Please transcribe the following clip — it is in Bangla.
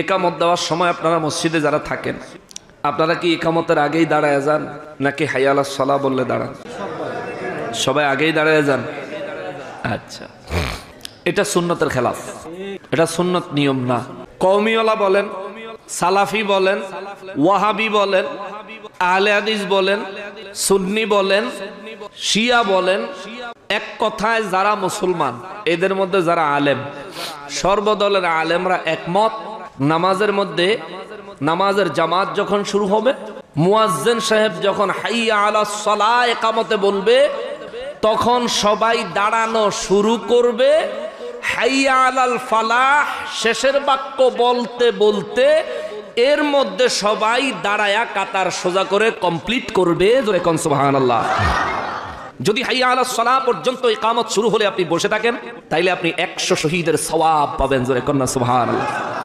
একামত দেওয়ার সময় আপনারা মসজিদে যারা থাকেন, আপনারা কি একামতের আগেই দাঁড়ায় যান নাকি হাইয়া আলাস সালাহ বললে দাঁড়ান? সবাই আগেই দাঁড়ায় যান। আচ্ছা, এটা সুন্নতের খেলাফ, এটা সুন্নত নিয়ম না। কওমিওয়ালা বলেন, সালাফি বলেন, ওয়াহাবি বলেন, আহলে হাদিস বলেন, সুন্নি বলেন, শিয়া বলেন, এক কথায় যারা মুসলমান, এদের মধ্যে যারা আলেম, সর্বদলের আলেমরা একমত, নামাজের মধ্যে নামাজের জামাত যখন শুরু হবে, মুয়াজ্জিন সাহেব যখন হাইয়া আলাস সালাহ ইকামতে বলবে, তখন সবাই দাঁড়ানো শুরু করবে। হাইয়া আলাল ফালাহ শেষের বাক্য বলতে বলতে এর মধ্যে সবাই দাঁড়ায়া কাতার সোজা করে কমপ্লিট করবে। জোরে কোন সুবহানাল্লাহ। যদি হাইয়া আলাস সালাহ পর্যন্ত ইকামত শুরু হলে আপনি বসে থাকেন, তাইলে আপনি 100 শহীদের সওয়াব পাবেন। জোরে কোন সুবহানাল্লাহ।